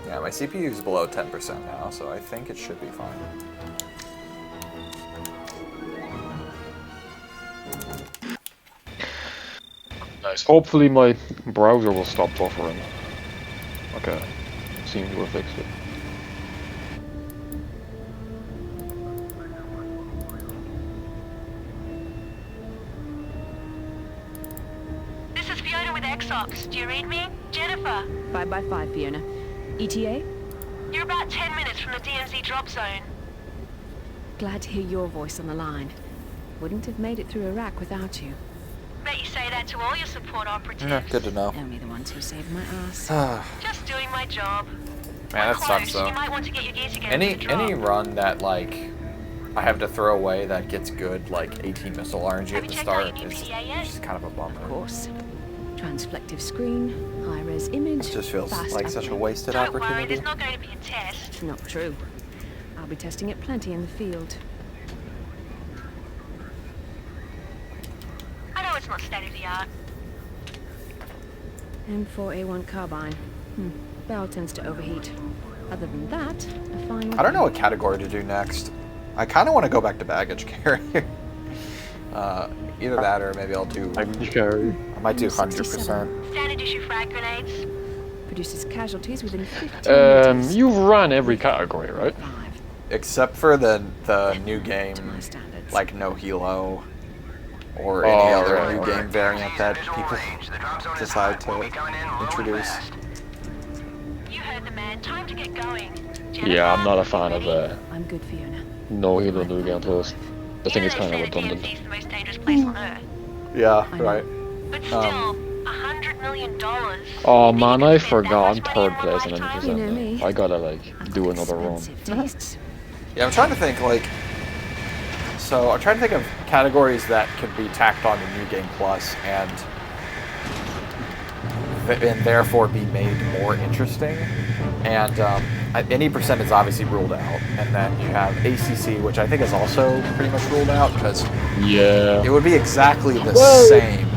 Yeah, my CPU is below 10% now, so I think it should be fine. Nice. Hopefully my browser will stop buffering. Okay. Seems to have fixed it. This is Fiona with XOX. Do you read me? Jennifer. 5x5, Fiona. ETA? You're about 10 minutes from the DMZ drop zone. Glad to hear your voice on the line. Wouldn't have made it through Iraq without you. Bet you say that to all your support operatives. Yeah, good to know. Only the ones who saved my ass. Just doing my job. Man, that sucks though. You might want to get your gear together Any run that like I have to throw away that gets good like 18 missile RNG at the start is just kind of a bummer. Of course. Transflective screen, high-res image. It just feels fast like such a upload. wasted Don't worry, opportunity. there's not going to be a test. Not true. I'll be testing it plenty in the field. I know it's not state-of-the-art. M4A1 carbine. Barrel tends to overheat. Other than that, a fine. I don't know what category to do next. I kind of want to go back to baggage carrier. Either that or maybe I'll do. Baggage carrier. I might do 100%. Standard issue frag grenades. Produces casualties within 15 meters. You've run every category, right? 5. Except for the new game, To my standards. like no helo, or any other right, new right. game variant that people decide to introduce. You heard the man. Time to get going. Jennifer, Yeah, I'm not a fan of I'm good, Fiona. no Halo New Game Plus. I think it's kind of redundant. DMZ is the most dangerous place on Earth. Yeah, I know. right. But still, $100 million. Oh man, I forgot I'm third place in any You know me. percent. I gotta like do another run. Expensive tastes. Yeah, I'm trying to think like. So I'm trying to think of categories that could be tacked on to New Game Plus and therefore be made more interesting. And any percent is obviously ruled out. And then you have ACC, which I think is also pretty much ruled out because Yeah. it would be exactly the Well- same.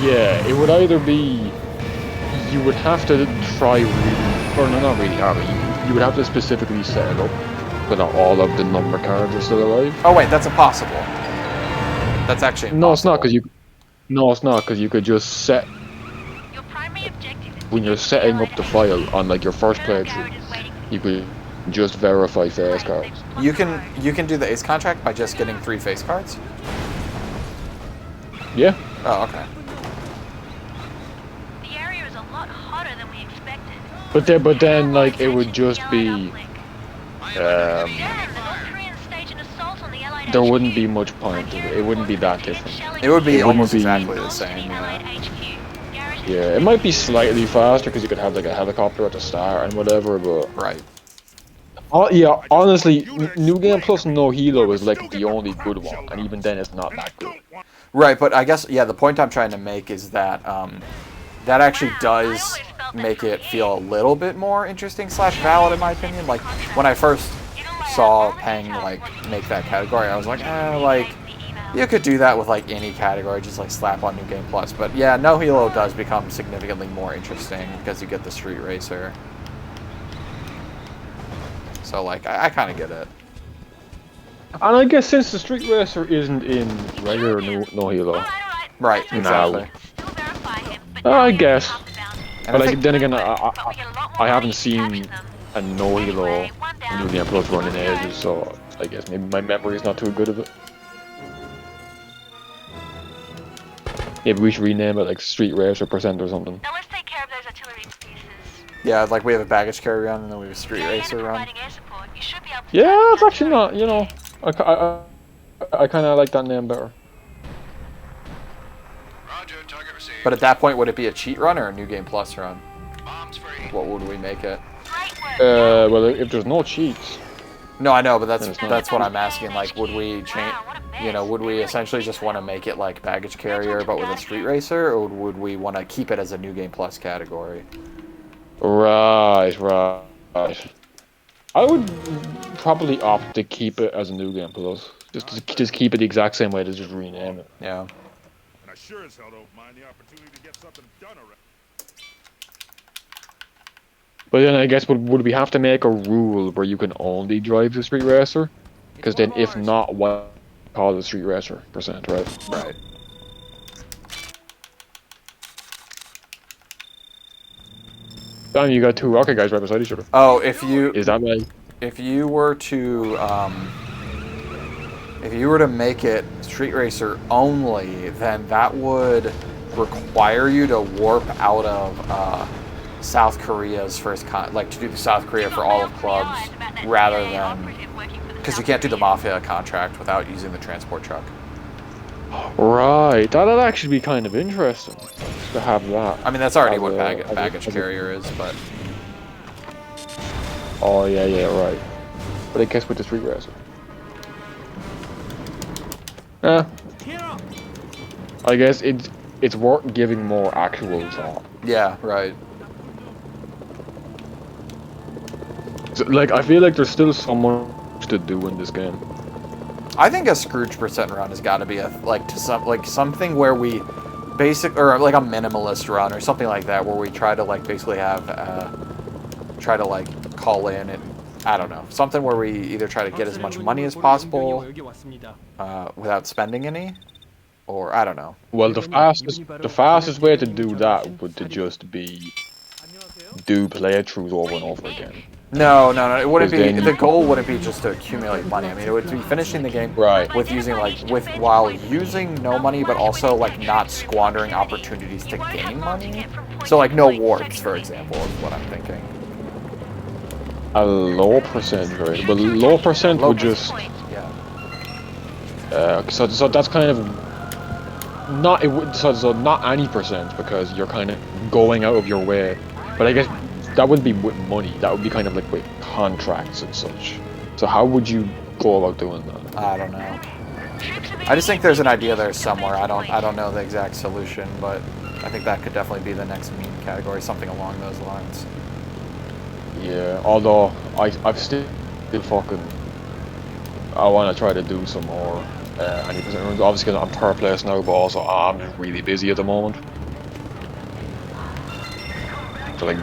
Yeah, it would either be you would have to try really, or no, not really hard. You would have to specifically set it up so that all of the number cards are still alive. Oh wait, that's impossible. That's actually impossible. No, it's not because you. No, it's not because you could just set Your primary objective is when you're setting up the file on like your first playthrough. You could just verify face cards. You can do the ace contract by just getting 3 face cards. Yeah. Oh, okay. The area is a lot hotter than we expected. But then like it would just be. Damn, the North Koreans stage an assault on the Allied There HQ. wouldn't be much point to it. It wouldn't be that different. It would be It wouldn't almost be- exactly the same. Yeah. Yeah, it might be slightly faster because you could have like a helicopter at the start and whatever, but Right. oh yeah, honestly, New Game Plus No Helo is like the only good one, and even then it's not that good. Right, but I guess yeah. The point I'm trying to make is that that actually does make it feel a little bit more interesting / valid in my opinion. Like when I first saw Peng like make that category, I was like, like you could do that with like any category, just like slap on New Game Plus. But yeah, No Helo does become significantly more interesting because you get the Street Racer. So like I kind of get it. And I guess since the Street Racer isn't in regular No Helo, Right, exactly. I guess. And But I like think, then again, I haven't seen a No Helo New Game Plus run in ages, so I guess maybe my memory is not too good of it. Maybe we should rename it like Street Racer % or something. Now let's take care of those artillery pieces. yeah, like we have a baggage carrier run and then we have a Street Racer run. Providing air support, you should be able to Yeah, it's actually not. You know, I kind of like that name better. Roger, target received. But at that point, would it be a cheat run or a New Game Plus run? Bombs free. What would we make it? Great work. Well, if there's no cheats, No, I know, but Then it's not. that's what I'm asking. Like, would we change? You know, would we essentially just want to make it like baggage carrier but with a Street Racer, or would we want to keep it as a New Game Plus category? right. I would probably opt to keep it as a New Game Plus, just keep it the exact same way, to just rename it. Yeah. And I sure as hell don't mind the opportunity to get something done around. But then I guess would we have to make a rule where you can only drive the street racer? Because then if not, what call the street racer percent, right? Right. Damn, you got two rocket guys right beside each other. Oh, if you Is that like? if you were to make it street racer only, then that would require you to warp out of South Korea's first like to do the South Korea for all of clubs, rather than because you can't do the Mafia contract without using the transport truck. Right, that'd actually be kind of interesting to have that. I mean, that's already what as a- baggage as a- carrier is, but Oh yeah, right. But I guess with the street racer. I guess it's worth giving more actual thought. yeah, right. So, like, I feel like there's still so much to do in this game. I think a Scrooge percent run has got to be something where we or like a minimalist run or something like that, where we try to like basically have call in and I don't know, something where we either try to get as much money as possible without spending any, or I don't know. Well, the fastest way to do that would to just be do playthroughs over and over again. No, it wouldn't be. Because then The goal wouldn't be just to accumulate money. I mean, it would be finishing the game Right. with using while using no money, but also like not squandering opportunities to gain money. So like no warps, for example, is what I'm thinking. A low percent rate, but low percent would just Yeah. so that's kind of not so not any percent, because you're kind of going out of your way. But I guess that wouldn't be with money. That would be kind of like with contracts and such. So how would you go about doing that? I don't know. I just think there's an idea there somewhere. I don't know the exact solution, but I think that could definitely be the next meme category, something along those lines. Yeah, although I've still fucking I want to try to do some more 90% runs. Obviously, 'cause I'm third place now, but also I'm just really busy at the moment. So like,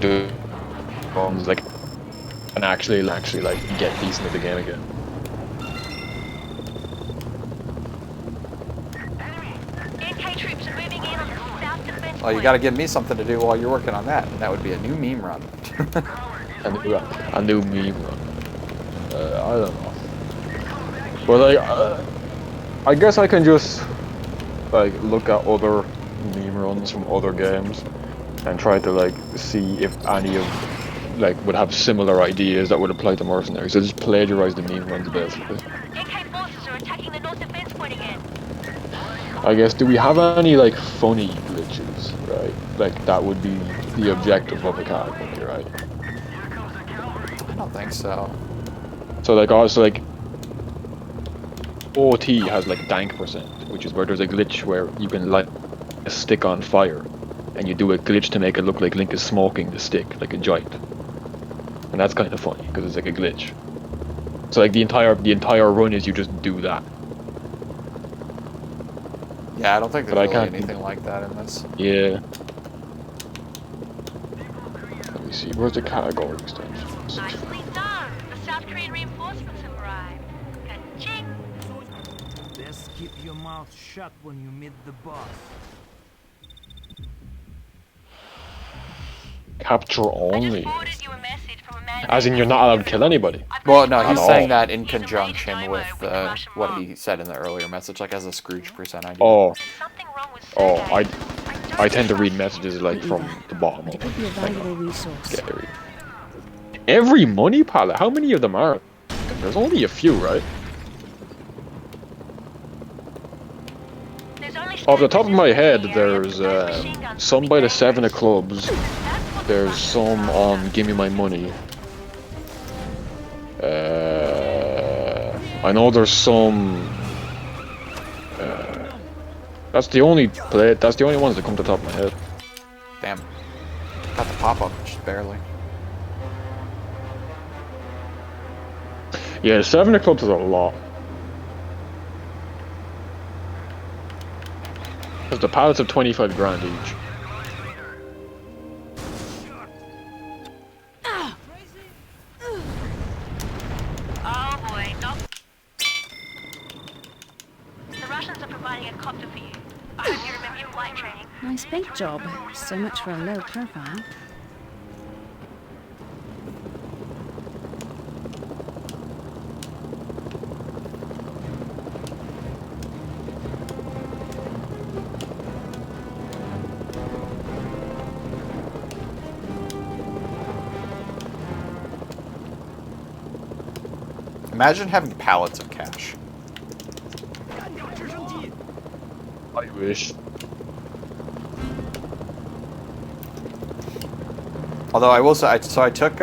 do runs like and actually like get decent at the game again. Well, you got to give me something to do while you're working on that, and that would be a new meme run. A new meme run. I don't know. But like, I guess I can just like look at other meme runs from other games and try to like see if any of like would have similar ideas that would apply to Mercenaries. So just plagiarize the meme runs basically. AK forces are attacking the north defense point again. I guess, do we have any like funny glitches, right? Like that would be the objective of the category, right? I don't think so. So like also like OT has like dank percent, which is where there's a glitch where you can light a stick on fire, and you do a glitch to make it look like Link is smoking the stick like a giant, and that's kind of funny because it's like a glitch. So like the entire run is you just do that. Yeah, I don't think there's But I really can't- anything like that in this. Yeah. Let me see. Where's the category extensions? Nicely done. The South Korean reinforcements have arrived. Ka-ching. Best keep your mouth shut when you meet the boss. Capture I just only. forwarded you a message from a man. As in, you're not allowed to kill anybody. Well, no, he's At saying all. that in conjunction with what he said in the earlier message, like as a Scrooge percent idea. Oh, Something wrong with oh, Sergei. I tend to read messages like from the bottom It up. could be a valuable resource. Scary. Every money palette? How many of them are? There's only a few, right? There's only Off the top of my head, in the area. there's Machine guns some will by be the dangerous. 7 of clubs. That's what the There's Russians some are. on Gimme My Money. I know there's some. That's the only ones that come to the top of my head. Damn. Got the pop-up, just barely. Yeah, 7 of clubs is a lot. Because the pallets have 25 grand each. Nice paint job. So much for a low profile. Imagine having pallets of cash. I wish. Although I will say, I took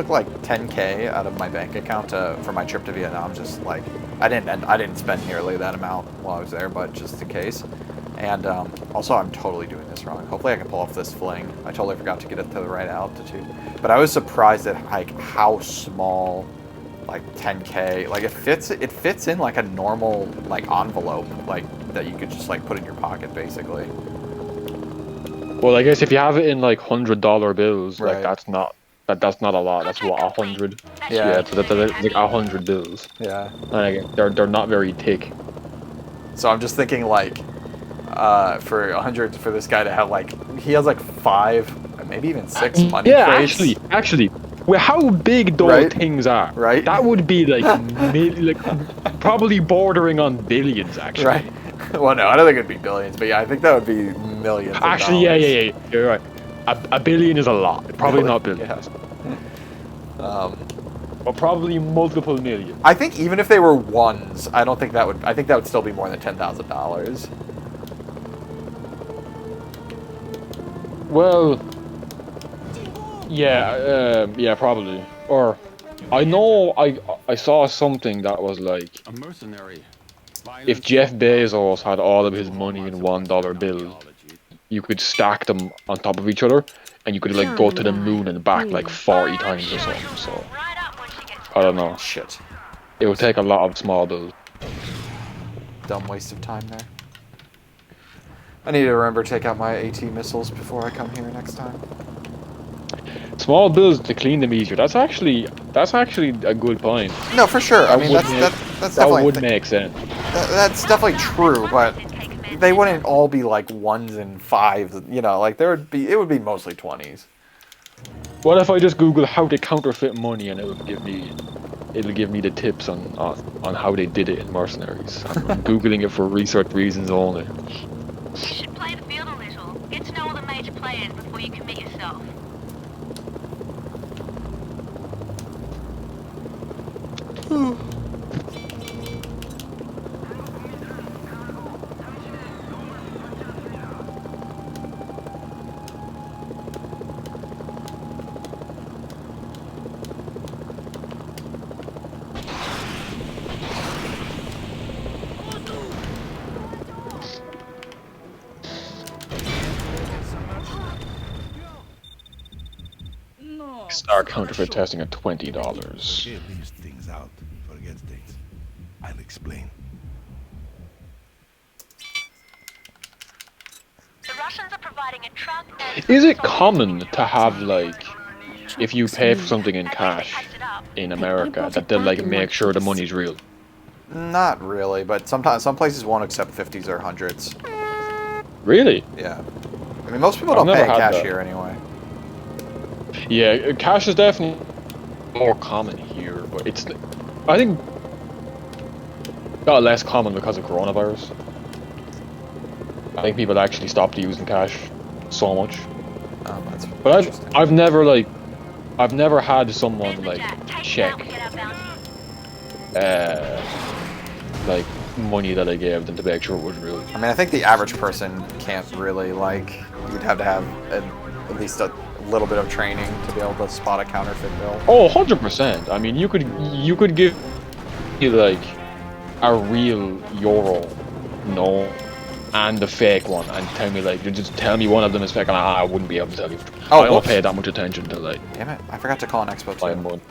like 10K out of my bank account for my trip to Vietnam. Just like I didn't spend nearly that amount while I was there, but just in case. And also, I'm totally doing this wrong. Hopefully, I can pull off this fling. I totally forgot to get it to the right altitude. But I was surprised at like how small, like 10K, like it fits in like a normal like envelope, like that you could just like put in your pocket basically. Well, I guess if you have it in like $100 bills, Right. like that's not a lot. That's what 100. Yeah. So that's like 100 bills. Yeah. And they're not very thick. So I'm just thinking like, for 100 for this guy to have like he has like 5, maybe even 6 money crates. Yeah, actually, well, how big those Right? things are, Right? that would be like like probably bordering on billions, actually. Right. Well, no, I don't think it'd be billions, but yeah, I think that would be millions. Actually, of dollars. yeah, you're right. A billion is a lot. Probably not billions. Yeah. But probably multiple millions. I think even if they were ones, I don't think that would. I think that would still be more than $10,000. Well, yeah, probably. Or I know I saw something that was like, A mercenary. if Jeff Bezos had all of his money in $1 bills, you could stack them on top of each other, and you could like go to the moon and back like 40 times or something. So I don't know. Shit. It would take a lot of small bills. Dumb waste of time there. I need to remember to take out my AT missiles before I come here next time. Small bills to clean them easier. That's actually a good point. No, for sure. I mean, would that's that definitely would make sense. that's definitely true, but they wouldn't all be like 1s and 5s. You know, like it would be mostly 20s. What if I just Google how to counterfeit money, and it'll give me the tips on how they did it in Mercenaries. I'm Googling it for research reasons only. You should play the field a little. Get to know all the major players before you commit yourself. Start counterfeit testing at $20. Okay, leaves things out. Forget things. I'll explain. The Russians are providing a truck and Is it common to have like, if you pay for something in cash in America, that they'll like make sure the money's real? Not really, but sometimes some places won't accept 50s or 100s. Really? Yeah. I mean, most people I've don't never pay in had cash that. here anyway. Yeah, cash is definitely more common here, but it's, I think, got less common because of coronavirus. I think people actually stopped using cash so much. That's But interesting. I've never had someone like check like money that I gave them to make sure it was real. I mean, I think the average person can't really, like, you'd have to have at least a little bit of training to be able to spot a counterfeit bill. Oh, 100%. I mean, you could give you like a real euro note and the fake one, and tell me like, you just tell me one of them is fake, and I wouldn't be able to tell you. Oh, I don't whoops. pay that much attention to like Damn it, I forgot to call an expo buying too. one.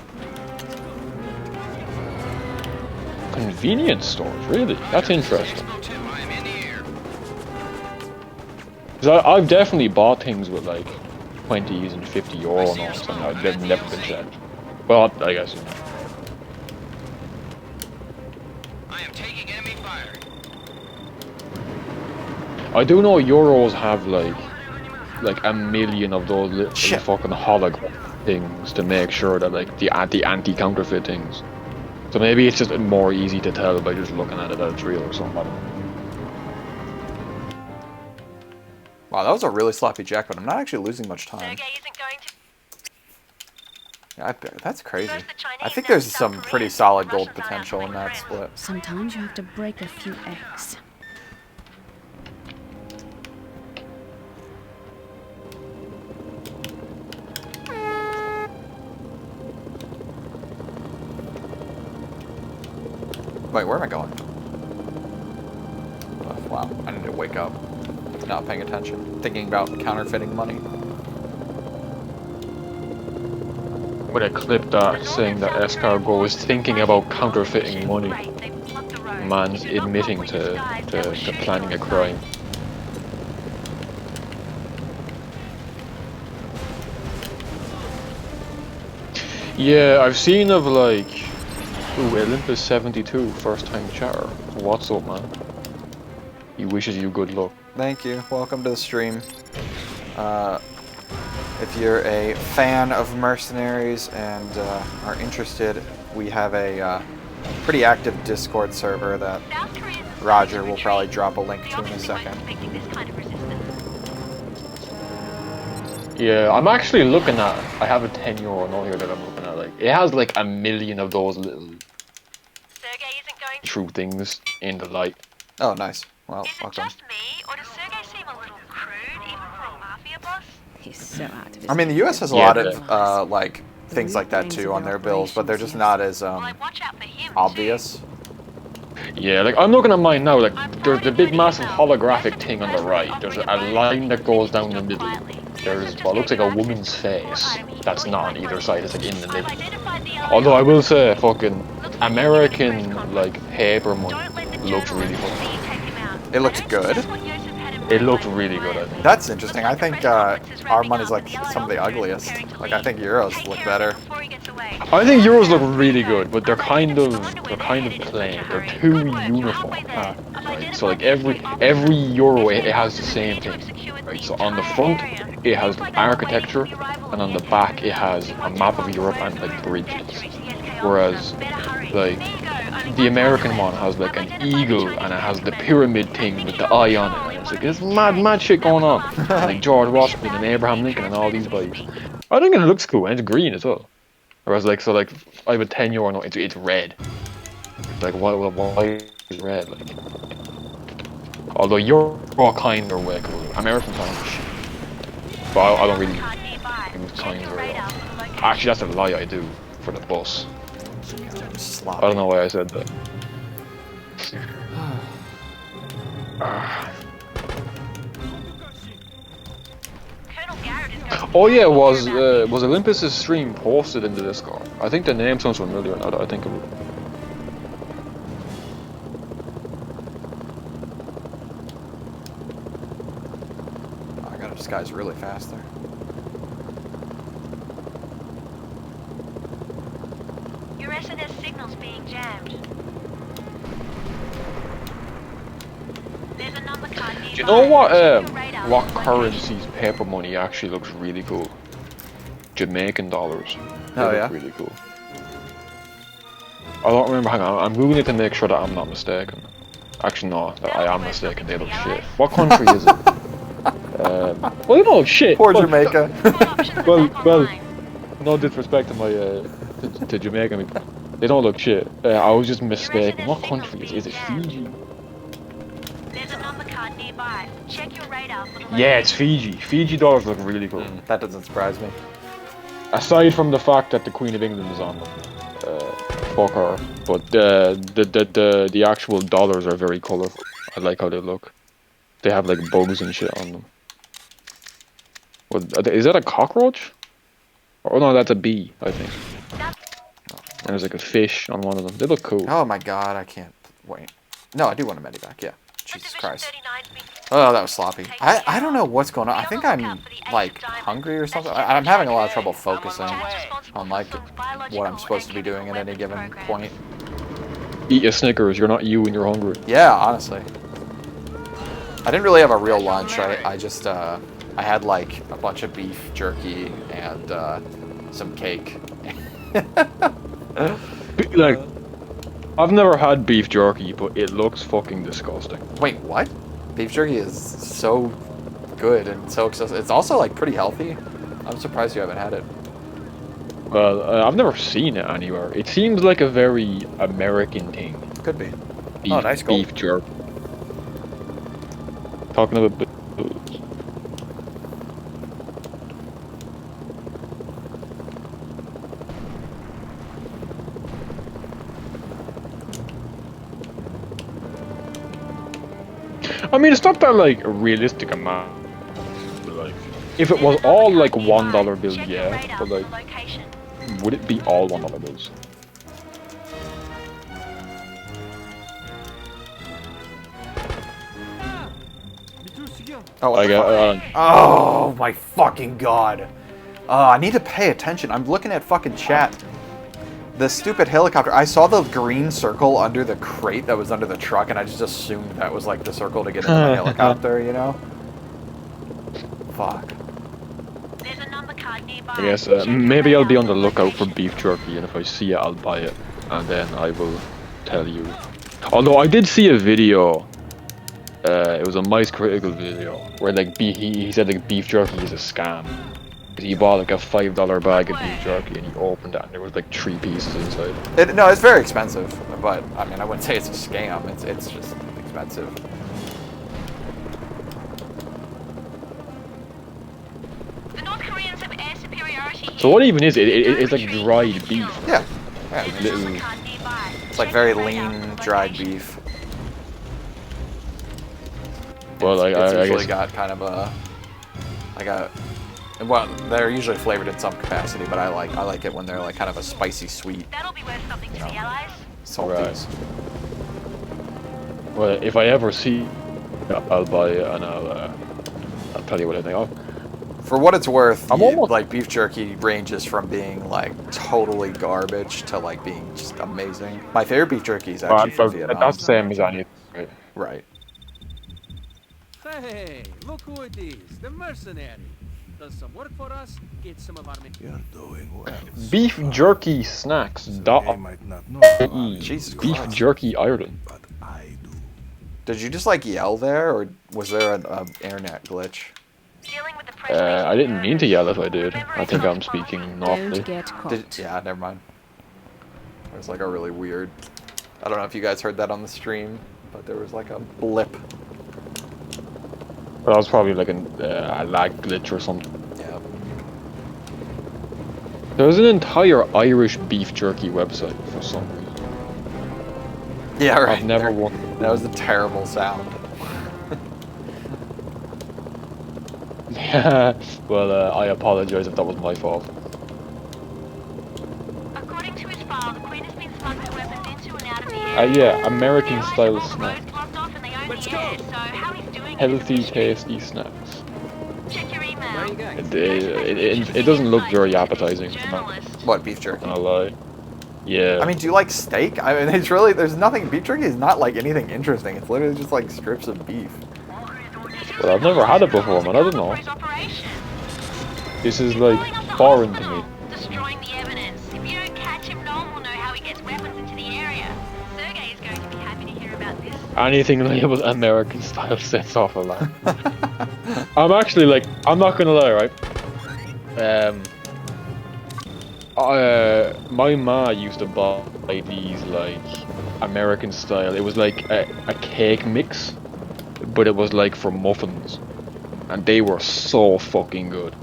Convenience stores, really? That's interesting. Tim, I am in the air. 'Cause I've definitely bought things with like 20s and 50 euro notes, and they've never been checked. Well, I guess. You know. I am taking enemy fire. I do know euros have like like a million of those little Shit. fucking hologram things to make sure that like the anti-counterfeit things. So maybe it's just more easy to tell by just looking at it that it's real or something. I don't know. Wow, that was a really sloppy jack, but I'm not actually losing much time. Sergey isn't going to. Yeah, that's crazy. First the Chinese, I think then there's South some Korea. pretty solid The gold Russians are potential in that outdoing split. Sometimes you have to break a few eggs. Wait, where am I going? Oh, wow, I need to wake up. Not paying attention. Thinking about counterfeiting money. I'm gonna clip that saying that escargot is thinking about counterfeiting money. Man's admitting to planning a crime. Yeah, I've seen of like, ooh, Olympus 72, first time chatter. What's up, man? He wishes you good luck. Thank you. Welcome to the stream. If you're a fan of Mercenaries and are interested, we have a pretty active Discord server that Roger will probably drop a link to in a second. Yeah, I'm actually looking at, I have a 10-euro note here that I'm looking at, like, it has like a million of those little true things in the light. Oh, nice. Well, Is it welcome. just me, or does Sergey seem a little crude, even for a mafia boss? He's so out of his I mean, the US has a Yeah, lot but- of, like, things like that too on their bills, but they're just not as, Well, I watch out for him, obvious. Yeah, like, I'm looking at mine now, like, there's the big massive holographic thing on the right. There's a line that goes down the middle. There's what looks like a woman's face. That's not on either side, it's like in the middle. Although I will say, fucking American, like, paper money looks really good. It looks good. It looked really good, I think. That's interesting. I think our money's like some of the ugliest. Like, I think euros look better. I think Euros look really good, but they're kind of plain. They're too uniform. Right? So like every Euro it has the same thing. Right? So on the front it has architecture, and on the back it has a map of Europe and like bridges. Whereas like the American one has like an eagle and it has the pyramid thing with the eye on it. And it's like there's mad shit going on. Like George Washington and Abraham Lincoln and all these guys. I think it looks cool and it's green as well. Whereas like so like I have a 10-euro note, it's red. Like why is red? Like although Euro kind are way cool. American kind are shit. But I don't really use kind very often. Actually that's a lie, I do for the bus. I don't know why I said that. Oh yeah, was Olympus's stream posted in the Discord? I think the name sounds familiar now that I think of it. Oh, I gotta disguise really fast there. Your SNS signal's being jammed. There's a number card nearby. Do you know what Check your radar what for currency's paper money actually looks really cool? Jamaican dollars. They Oh, look yeah? really cool. I don't remember, hang on, I'm googling it to make sure that I'm not mistaken. Actually no, that I am mistaken, they look shit. What country is it? Well, they don't look shit. Poor Well, Jamaica. Well, no disrespect to my to Jamaican people. They don't look shit. I was just mistaken. What country is it? Fiji? There's a number card nearby. Check your radar for the Yeah, it's Fiji. Fiji dollars look really cool. That doesn't surprise me. Aside from the fact that the Queen of England is on them, fuck her. But the actual dollars are very colourful. I like how they look. They have like bugs and shit on them. What, is that a cockroach? Oh no, that's a bee, I think. And there's like a fish on one of them. They look cool. Oh my god, I can't wait. No, I do want a medivac, yeah. Jesus Christ. Oh, that was sloppy. I don't know what's going on. I think I'm, like, hungry or something. I'm having a lot of trouble focusing on, like, what I'm supposed to be doing at any given point. Eat a Snickers, you're not you when you're hungry. Yeah, honestly. I didn't really have a real lunch. I just, I had like a bunch of beef jerky and some cake. Like, I've never had beef jerky, but it looks fucking disgusting. Wait, what? Beef jerky is so good and so accessible. It's also like pretty healthy. I'm surprised you haven't had it. Well, I've never seen it anywhere. It seems like a very American thing. Could be. Beef, Oh, nice goal. beef jerky. Talking about booze. I mean, it's not that like a realistic amount. Like, if it was all like $1 bills, yeah, but like, would it be all $1 bills? Oh, what I the got. fuck? Oh my fucking god. I need to pay attention. I'm looking at fucking chat. The stupid helicopter. I saw the green circle under the crate that was under the truck, and I just assumed that was like the circle to get into the helicopter, you know? Fuck. There's a number card nearby. I guess maybe I'll be on the lookout for beef jerky, and if I see it, I'll buy it, and then I will tell you. Although I did see a video. It was a Mice Critical video where like he said like beef jerky is a scam. He bought like a $5 bag of beef jerky and he opened it and there was like 3 pieces inside. No, it's very expensive, but I mean, I wouldn't say it's a scam. It's just expensive. The North Koreans have air superiority. So what even is it? It's like dried beef. Yeah. There's a Little. number card nearby. It's like very lean, dried beef. Well, like It's I usually guess. got kind of well, they're usually flavored in some capacity, but I like it when they're like kind of a spicy sweet That'll be worth something to the Allies. salties. Well, if I ever see, I'll buy it and I'll tell you what I think of. For what it's worth, I'm almost- like beef jerky ranges from being like totally garbage to like being just amazing. My favorite beef jerky is actually from Vietnam. That's the same as anything. Right? Right. Hey, look who it is, the Mercenary. Does some work for us, get some of our You're doing well. Beef jerky snacks. So dot they might not know IE. about it, Jesus Beef Christ. jerky Ireland. but I do. Did you just like yell there, or was there an internet glitch? Dealing with the president. I didn't mean to yell if I did. I think I'm speaking normally. Don't get caught. Yeah, never mind. There's like a really weird. I don't know if you guys heard that on the stream, but there was like a blip. But that was probably like a lag glitch or something. Yeah. There's an entire Irish beef jerky website for some reason. Yeah, right. I've never there. won. That was a terrible sound. Well, I apologize if that was my fault. According to his file, the Queen has been smuggling weapons into and out of the area. Yeah, American style All the snack. roads blocked off and they own the air, so how he's doing it Healthy, is a mystery. tasty snacks. Check your email. It doesn't look very appetizing. I'm not Journalist. What, beef jerky? gonna lie. Yeah. I mean, do you like steak? I mean, it's really, there's nothing, beef jerky is not like anything interesting. It's literally just like strips of beef. well, I've never had it before, man. I don't know. For his operation. This is Blowing like up the foreign to hospital, me. Destroying the evidence. If you don't catch him, no one will know how he gets weapons into the area. Sergei is going to be happy to hear about this. Anything labeled American style sets off a laugh. I'm actually like, I'm not gonna lie, right? My ma used to buy these like American style. It was like a cake mix, but it was like for muffins, and they were so fucking good.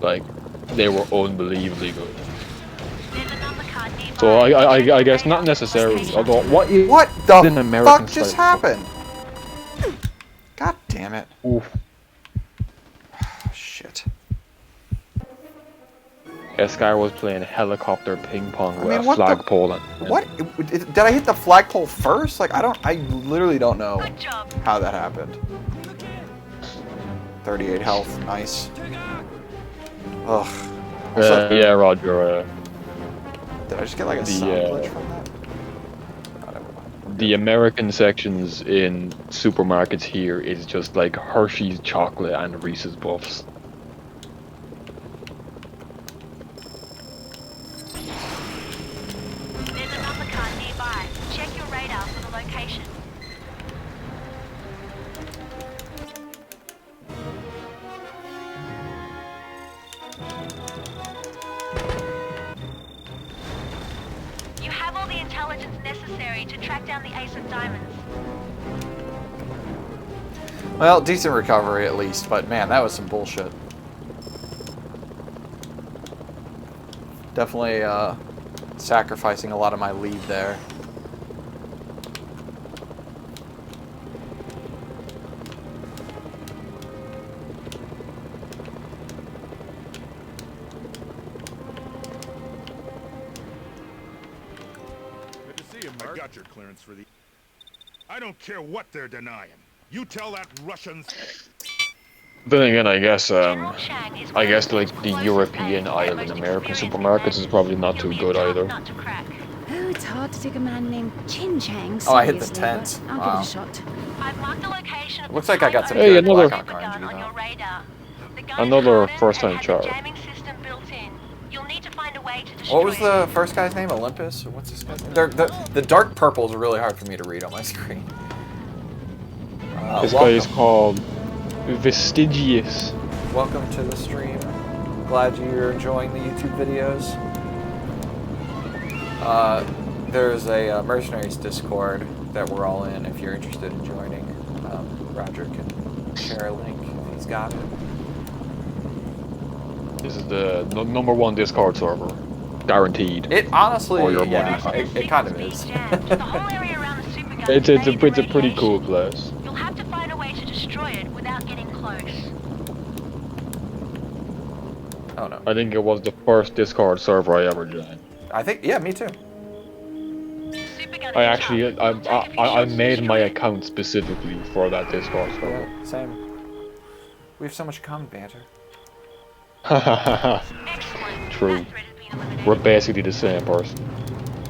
Like, they were unbelievably good. There's a number card nearby. So I guess not necessarily. Although what is What an the American fuck just style? happened? God damn it. Oof. Shit. Escar was playing helicopter ping pong with mean, a what the- flagpole. What? Did I hit the flagpole first? Like, I literally don't know Good job. how that happened. 38 health, nice. Ugh. Also, Yeah, Roger. did I just get like a the, sound glitch from that? Oh, never mind. The American sections in supermarkets here is just like Hershey's chocolate and Reese's Puffs. location. You have all the intelligence necessary to track down the Ace of Diamonds. Well, decent recovery at least, but man, that was some bullshit. Definitely sacrificing a lot of my lead there. Good to see you, Mark. I got your clearance for the... I don't care what they're denying. You tell that Russians... Then again, I guess General Shang is one of like the closest European and aisle in most American experienced supermarkets is men. probably not too You'll be good a tough either. nut to crack. Oh, it's hard to take a man named Chin Chang Oh, I hit the seriously, tent. but I'll Wow. give it a shot. I've marked the location of Looks the like I got some Hey, good another- Blackhawk gun RNG on your though. radar. The gun Another is hardened first-time and has charge. a jamming system built in. You'll need to find a way to destroy What was it. the first guy's name? Olympus? Or what's this guy's name? The dark purple is really hard for me to read on my screen. This guy is called Vestigius. Welcome to the stream. Glad you're enjoying the YouTube videos. There's a Mercenaries Discord that we're all in if you're interested in joining. Roger can share a link if he's got it. This is the number one Discord server, guaranteed. It honestly, Or your yeah, money. it kind of is. The whole area around the super gun It's is a bathed in pretty cool radiation. place. You'll have to find a way to destroy it without getting close. Oh no. I think it was the first Discord server I ever joined. I think, yeah, me too. Supergun I is actually, tough. It'll take a few I shots to made my destroy it. account specifically for that Discord server. Yeah, same. We have so much in common, banter. Excellent. True. That threat has been eliminated. We're basically the same person.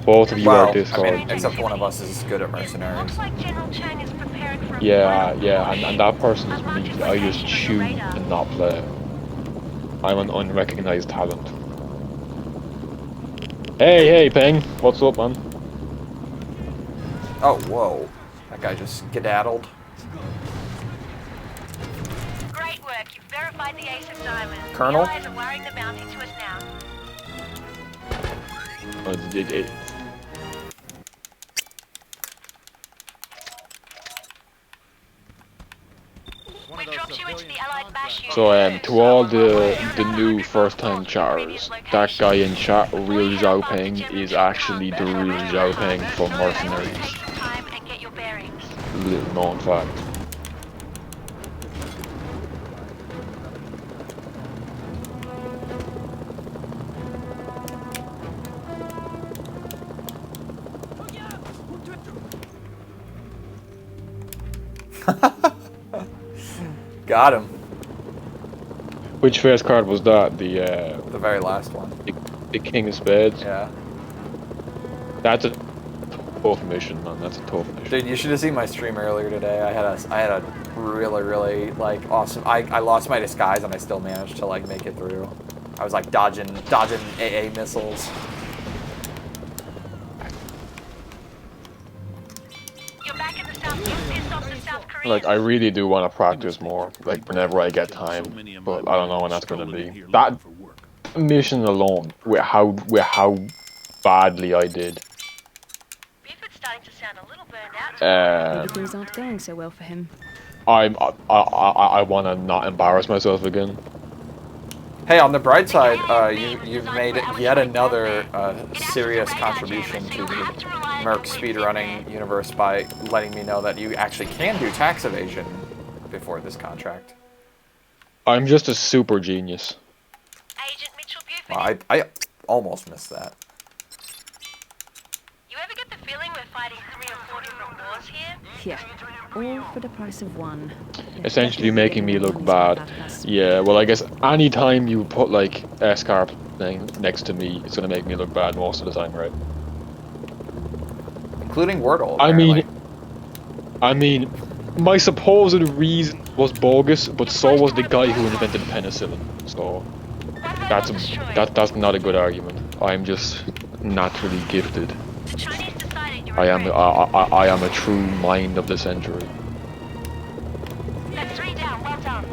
Both of you Well, are Discord. I mean, except one of us is good at It Mercenaries. looks like General Chang is preparing for a Yeah, final yeah, push. and that person is I've marked me. his I just location on shoot your radar. and not play. I'm an unrecognized talent. Hey, Peng. What's up, man? Oh, whoa. That guy just skedaddled. Great work. You've verified the Ace of Diamonds. Colonel? The allies are wiring the bounty to us now. We've dropped you into the Allied bash unit. So, to all the new first-time chatters, that guy in chat, Real Zhao Peng, is actually the real Zhao Peng from Mercenaries. Take some time and get your bearings. Little known fact. Got him. Which face card was that? The very last one. the King of Spades? Yeah. That's a tough mission, man. That's a tough mission. Dude, you should have seen my stream earlier today. I had a really like awesome. I lost my disguise and I still managed to like make it through. I was like dodging AA missiles. You're back in the South. You've pissed off the South Koreans. Like, I really do want to practice more, like, whenever I get time, but I don't know when that's gonna be. That mission alone, with how badly I did, Buford's starting to sound a little burned out. Maybe things aren't going so well for him. I want to not embarrass myself again. Hey, on the bright side, you've made yet another serious contribution to the Merc speedrunning universe by letting me know that you actually can do tax evasion before this contract. I'm just a super genius. Agent Mitchell Buford. Well, I almost missed that. You ever get the feeling we're fighting 3 or 4 different wars here? Yeah, all for the price of one. Essentially making me look bad. Yeah, well, I guess any time you put, like, S-Carp thing next to me, it's gonna make me look bad most of the time, right? Including Wordle, I mean, my supposed reason was bogus, but so was the guy who invented penicillin. So that's not a good argument. I'm just naturally gifted. The Chinese decided you're I am a true mind of the century. That's 3 down, well done.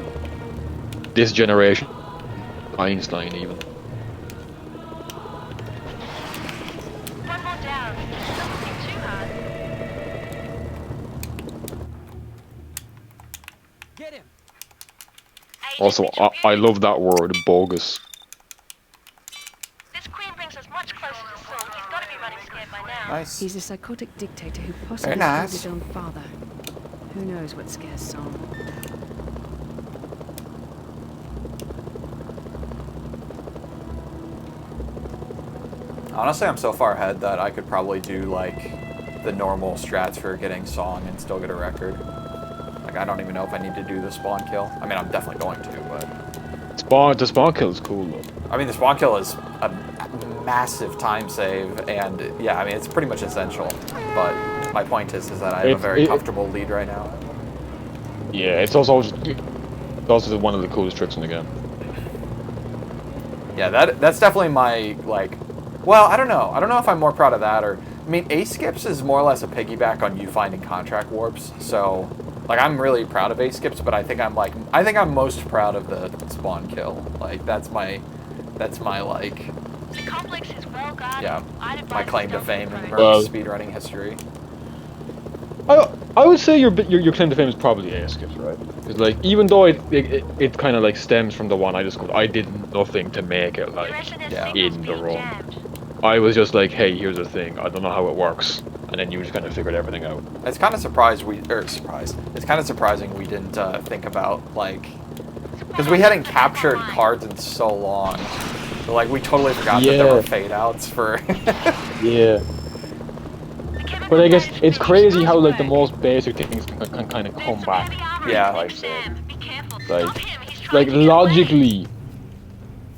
This generation, Einstein even. One more down. Doesn't seem too hard. Get him. Also, I love that word, bogus. This queen brings us much closer to Saul. He's got to be running scared by now. Nice. He's a psychotic dictator who possibly nice. killed his own father. Who knows what scares Saul? Honestly, I'm so far ahead that I could probably do like the normal strats for getting song and still get a record. Like I don't even know if I need to do the spawn kill. I mean, I'm definitely going to, but The spawn kill is cool though. I mean, the spawn kill is a massive time save, and yeah, I mean, it's pretty much essential. But my point is that I have a very comfortable lead right now. Yeah, it's also one of the coolest tricks in the game. Yeah, that's definitely my like. Well, I don't know. I don't know if I'm more proud of that or. I mean, ace skips is more or less a piggyback on you finding contract warps. So, like, I'm really proud of ace skips, but I think I'm most proud of the spawn kill. Like, that's my like. The complex is well guarded. Yeah, my claim to fame in speedrunning history. I would say your claim to fame is probably ace skips, right? Because like even though it kind of like stems from the one I did nothing to make it like in the run. I was just like, hey, here's the thing. I don't know how it works, and then you just kind of figured everything out. It's kind of It's kind of surprising we didn't think about like, because we hadn't captured cards in so long. But, like we totally forgot that there were fade outs for. Yeah. But I guess it's crazy how like the most basic things can kind of come back. Yeah. Like logically,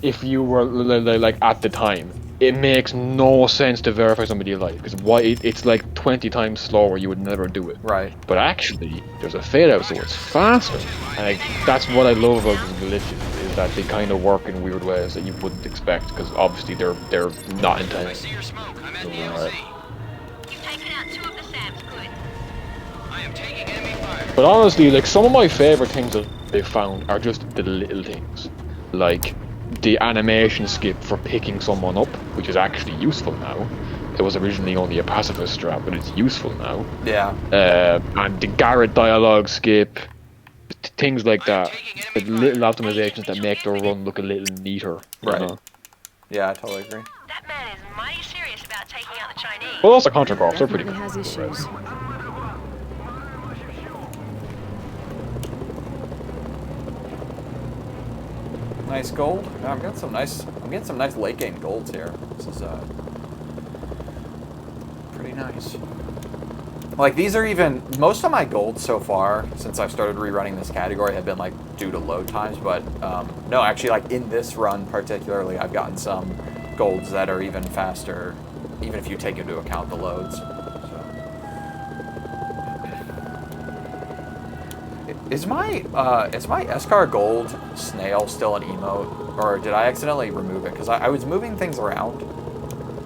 if you were like at the time, it makes no sense to verify somebody alive because why it's like 20 times slower. You would never do it. Right. But actually, there's a fade out, so it's faster. And that's what I love about these glitches is that they kind of work in weird ways that you wouldn't expect because obviously they're not intended. But honestly, like some of my favorite things that they found are just the little things, like the animation skip for picking someone up, which is actually useful now. It was originally only a pacifist strat, but it's useful now. Yeah. And the Garrett dialogue skip, things like that. The little optimizations that make the run look a little neater. Right. You know? Yeah, I totally agree. That man is mighty serious about taking out the Chinese. Well, also contract offs, they're pretty cool. Definitely has issues. Nice gold. Yeah, I'm getting some nice late game golds here. This is pretty nice. Like these are even most of my golds so far since I've started rerunning this category have been like due to load times, but no, actually like in this run particularly, I've gotten some golds that are even faster, even if you take into account the loads. Is my Escar Gold snail still an emote, or did I accidentally remove it? Because I was moving things around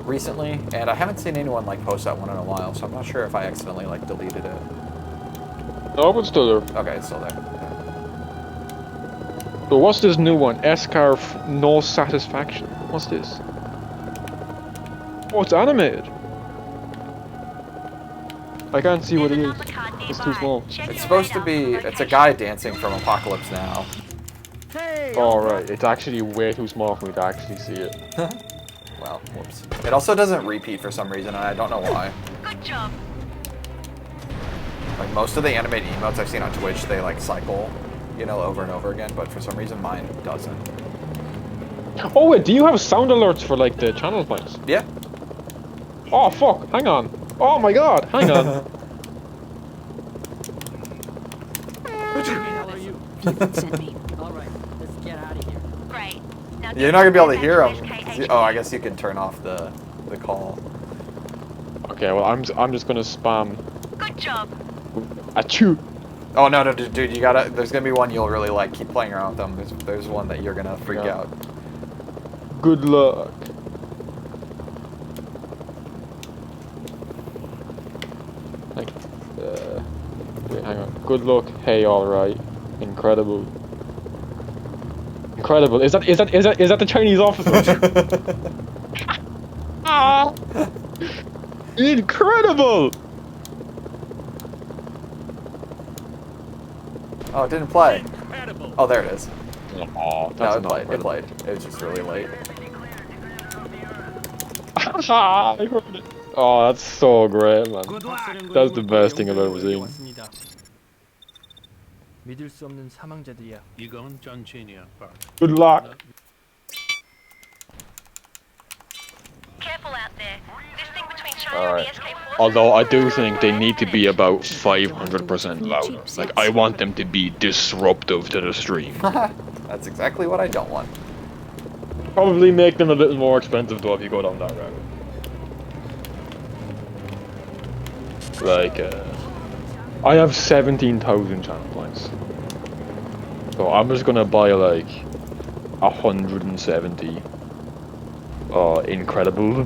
recently, and I haven't seen anyone like post that one in a while, so I'm not sure if I accidentally like deleted it. No, it's still there. Okay, it's still there. So what's this new one? Escar No Satisfaction. What's this? Oh, it's animated. I can't see what it is. It's too small. It's supposed to be. It's a guy dancing from Apocalypse Now. Hey! Alright, it's actually way too small for me to actually see it. Well, whoops. It also doesn't repeat for some reason, and I don't know why. Good job. Like most of the animated emotes I've seen on Twitch, they like cycle, you know, over and over again, but for some reason mine doesn't. Oh wait, do you have sound alerts for like the channel points? Yeah. Oh fuck, hang on. Oh my god, hang on. Sent me. Alright, let's get out of here. Great. Now You're not gonna be able to hear them. him. Oh, I guess you can turn off the call. Okay, well I'm just gonna spam Good job. achoo. Oh no, dude, you gotta. There's gonna be one you'll really like. Keep playing around with them. There's one that you're gonna freak out. Good luck. Wait, hang on. Good luck. Hey, all right. Incredible. Incredible. Is that the Chinese officer? Ah! Incredible. Oh, it didn't play. Incredible. Oh, there it is. Oh, No, that's it not played. It incredible. played. It was just really late. I heard it. Oh, that's so great, man. Good luck. That's the best thing I've ever seen. 믿을 수 없는 사망자들이야. 이건 전진이야, Park. Good luck. Careful out there. This thing between China Alright. and the SK forces. Although I do think they need to be about 500% loud. Like, I want them to be disruptive to the stream. That's exactly what I don't want. Probably make them a little more expensive though if you go down that route. Like, I have 17,000 channel points. So I'm just gonna buy like 170 incredible.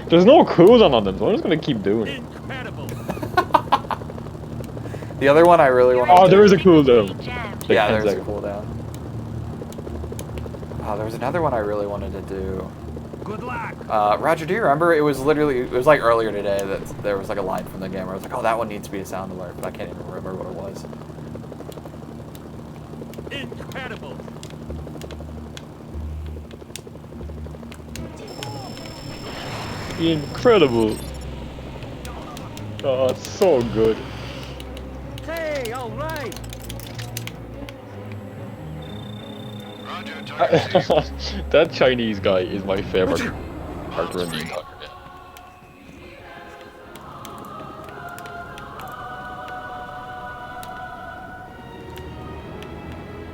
There's no cooldown on them, so I'm just gonna keep doing it. Incredible. The other one I really want to Oh, do... there is a cooldown. Jammed. Yeah, 10 there's a seconds. cooldown. Oh, there was another one I really wanted to do. Good luck. Roger, do you remember? It was literally, it was like earlier today that there was like a line from the game where I was like, oh, that one needs to be a sound alert, but I can't even remember what it was. Incredible. Incredible. Oh, it's so good. Hey, all right. That Chinese guy is my favorite character in the entire game.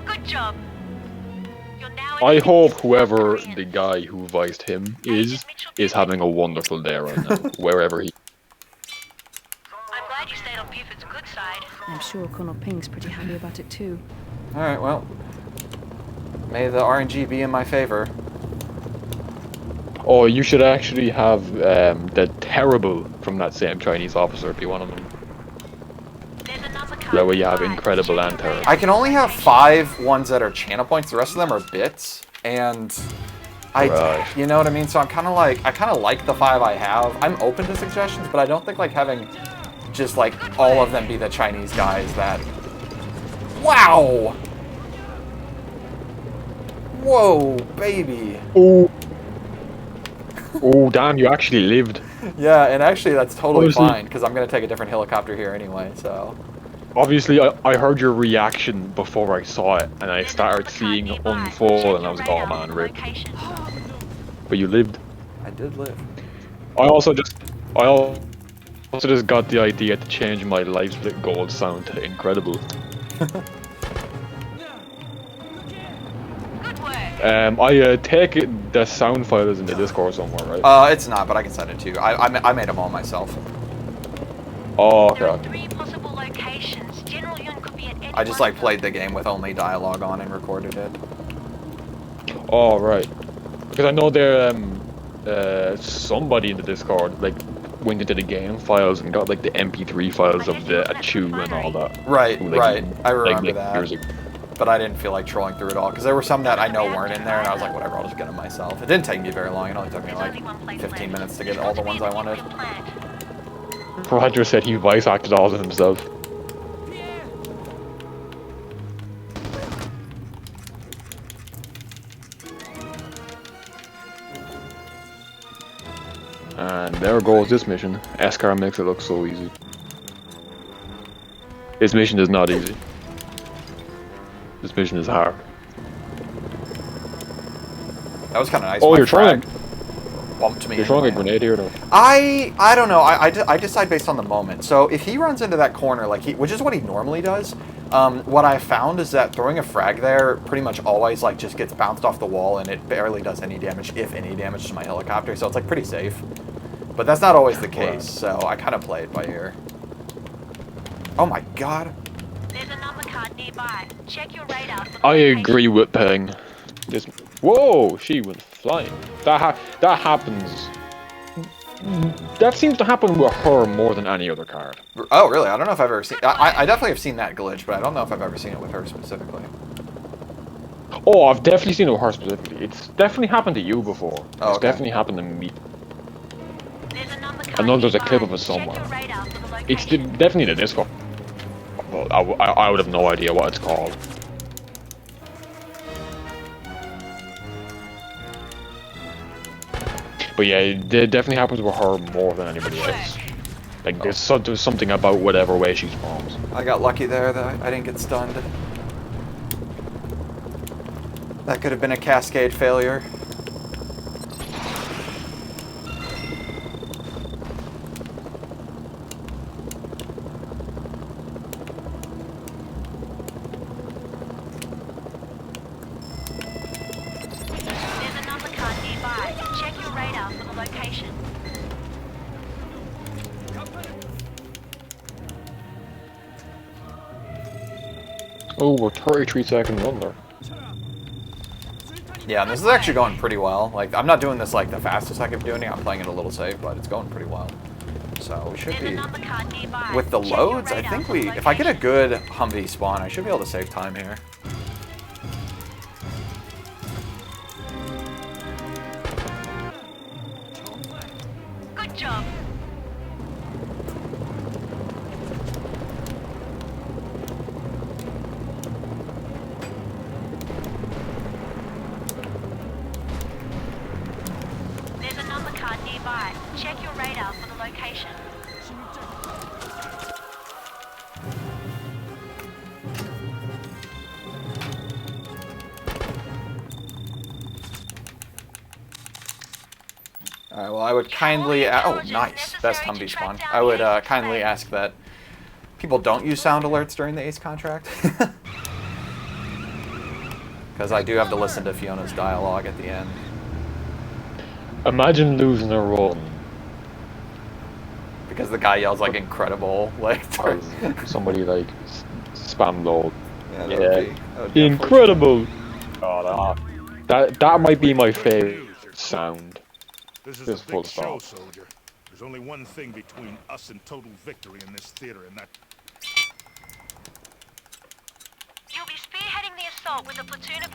Good job. You're now I hope whoever the guy who voiced him is having a wonderful day right now, wherever he. I'm glad you stayed on Buford's good side. I'm sure Colonel Ping's pretty happy about it too. Alright, well. May the RNG be in my favor. Oh, you should actually have the terrible from that same Chinese officer be one of them. There's another car. That way you have nearby. incredible Check and your terrible. radar. I can only have 5 ones that are channel points, the rest of them are bits, and Right. you know what I mean? So I kind of like the 5 I have. I'm open to suggestions, but I don't think like having just like all of them be the Chinese guys that... Wow! Whoa, baby. Oh. Oh, damn, you actually lived. Yeah, and actually that's totally Honestly- fine, because I'm going to take a different helicopter here anyway, so... Obviously, I heard your reaction before I saw it, and I There's started another car seeing it nearby. unfold, Check and I was your like, oh radar man, for rip. location. But you lived. I did live. I also just got the idea to change my life split gold sound to incredible. Good work. I take it the sound file is in the Discord somewhere, right? It's not, but I can send it to you. I made them all myself. Oh, There are okay. 3 possible locations. General Yun could be at any I just one like of played them. the game with only dialogue on and recorded it. Oh, right. Because I know there, somebody in the Discord, like, went into the game files and got, like, the MP3 files of the Achu and all that. Right, Like, right. I remember like that. years ago. But I didn't feel like trolling through it all, because there were some that I know weren't in there, and I was like, whatever, I'll just get them myself. It didn't take me very long. It only took me There's like only one place 15 left. minutes to There's get all got the to be ones I a wanted. different plant. Roger said he voice acted all of them himself. And there goes this mission. Escar makes it look so easy. This mission is not easy. This mission is hard. That was kind of nice. Oh, My you're throwing. frag bumped me. You're throwing a anyway. grenade here, though. I don't know. I decide based on the moment. So if he runs into that corner, like which is what he normally does, what I found is that throwing a frag there pretty much always like just gets bounced off the wall and it barely does any damage, if any damage, to my helicopter. So it's like pretty safe. But that's not always the case. So I kind of play it by ear. Oh my god. There's another car nearby. Check your radar for the I location. agree with Peng. This. Whoa, she went flying. That happens That seems to happen with her more than any other card. Oh, really? I don't know if I've ever seen... I definitely have seen that glitch, but I don't know if I've ever seen it with her specifically. Oh, I've definitely seen it with her specifically. It's definitely happened to you before. Oh, It's okay. definitely happened to me. There's a number I know there's a clip of it Check your somewhere. radar for the It's location. definitely the Discord. Well, I would have no idea what it's called. But yeah, it definitely happens with her more than anybody else. Like, there's something about whatever way she spawns. I got lucky there that I didn't get stunned. That could have been a cascade failure. There's a number card nearby. Check your radar for the location. Oh, we're 33 seconds under. Yeah, and this is actually going pretty well. Like, I'm not doing this like the fastest I could be doing it. I'm playing it a little safe, but it's going pretty well. So we should There's a be... number card nearby. With the Check your loads, I radar think for the we... If I get a location. good Humvee spawn, I should be able to save time here. Good job. There's a number card nearby. Check your radar for the location. Alright, well, I would kindly... Oh, nice. Best Humvee spawn. I would kindly ask that people don't use sound alerts during the Ace contract. Because I do have to listen to Fiona's dialogue at the end. Imagine losing a run. Because the guy yells like incredible, like... Or somebody like spam load. Yeah, that Yeah. would be- that would definitely- Incredible! Oh, that might be my favorite sound. This is Just a full big show, stop. soldier. There's only one thing between us and total victory in this theater, and that... You'll be spearheading the assault with a platoon of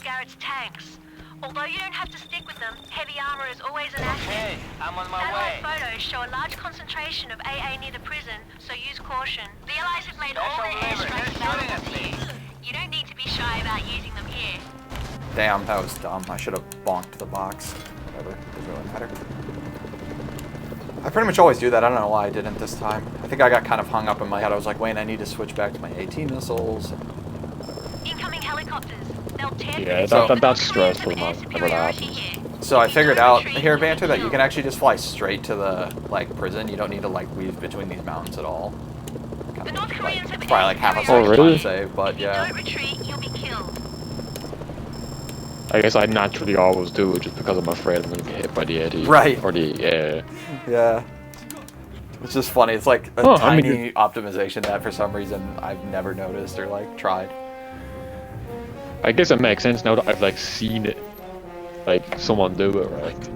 Garrett's tanks. Although you don't have to stick with them, heavy armor is always an asset. Hey, I'm on my Satellite way. photos show a large concentration of AA near the prison, so use caution. The Allies have made all Special their labor, airstrikes they're shooting available at to you. You don't need to be shy about using them here. Damn, that was dumb. I should have bonked the box. Whatever, doesn't really matter. I pretty much always do that. I don't know why I didn't this time. I think I got kind of hung up in my head. I was like, wait, I need to switch back to my AT missiles. Incoming helicopters. They'll tear Yeah, through that's the stressful, clearance man, of whenever that superiority happens. here. So I figured out Retreat, here, you'll be Banter, that you killed. can actually just fly straight to the like prison. You don't need to like weave between these mountains at all. Kind The of North Koreans have probably like half a Oh, second really? save, but If you yeah. don't retreat, you'll be killed. I guess I naturally always do it just because I'm afraid I'm gonna get hit by the AT. Right. Or the, Yeah. It's just funny. It's like a Oh, I mean, tiny optimization that for some reason I've never noticed or like tried. I guess it makes sense now that I've like seen it. Like, someone do it, right?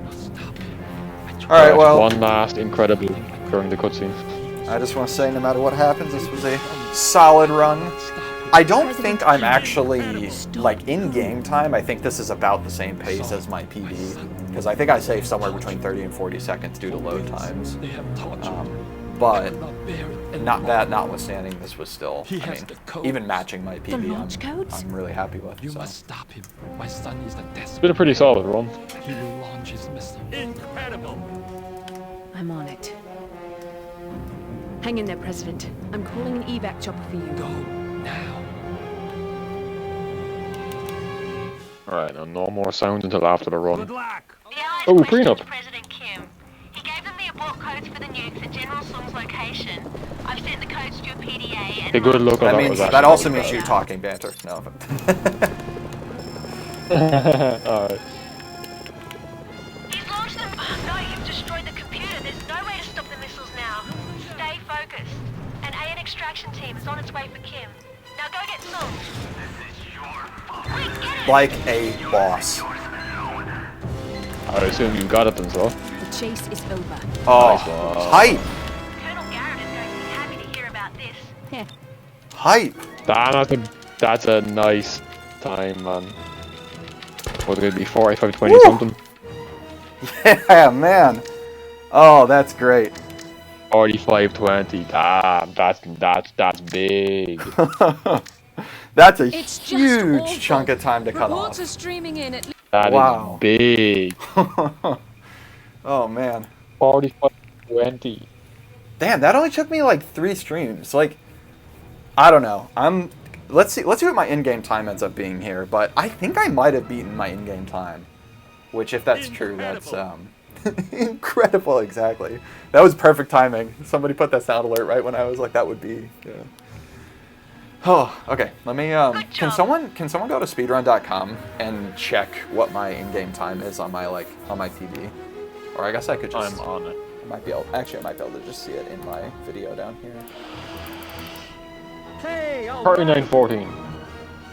Alright, well, One last incredible during the cutscene. I just want to say no matter what happens, this was a solid run. I don't think I'm actually, like, in game time, I think this is about the same pace as my PB. Because I think I saved somewhere between 30 and 40 seconds due to load times. But, not that notwithstanding, this was still, I mean, even matching my The PB, launch codes? I'm really happy with. You So. must stop him. My son is a It's desperate. been a pretty solid run. He will launch his missile. Incredible! I'm on it. Hang in there, President. I'm calling an evac chopper for you. Go now. Alright, now no more sounds until after the run. Good luck! The Allies Oh, questioned prenup. President Kim. He gave them the abort codes for the nukes at General Sung's location. I've sent the codes to a PDA and... A good look That at means, was that actually also pretty means you talking banter. No. bad. Alright. He's launched them. No, you've destroyed the computer. There's no way to stop the missiles now. Stay focused. An AN extraction team is on its way for Kim. Now go get Sung. Quick, get it! Like a boss. I assume you got it then, so. The chase is over. Oh, hype! Colonel Garrett is going to be happy to hear about this. Heh. Hype! That's a nice time, man. What's it gonna be, 45-20 Woo! something? Yeah, man. Oh, that's great. 45-20. Damn, that's big. That's a It's just huge awful. chunk of time to cut Reports off. are streaming in at That Wow. is big. Oh, man. 45-20. Damn, that only took me like 3 streams. Like, I don't know. Let's see what my in-game time ends up being here. But I think I might have beaten my in-game time. Which, if that's true, that's incredible. Exactly. That was perfect timing. Somebody put that sound alert right when I was like, that would be. Yeah. Oh, okay. Let me. Can someone go to speedrun.com and check what my in-game time is on my TV? Or I guess I could just. I'm on it. I might be able to just see it in my video down here. Hey, all 39-14.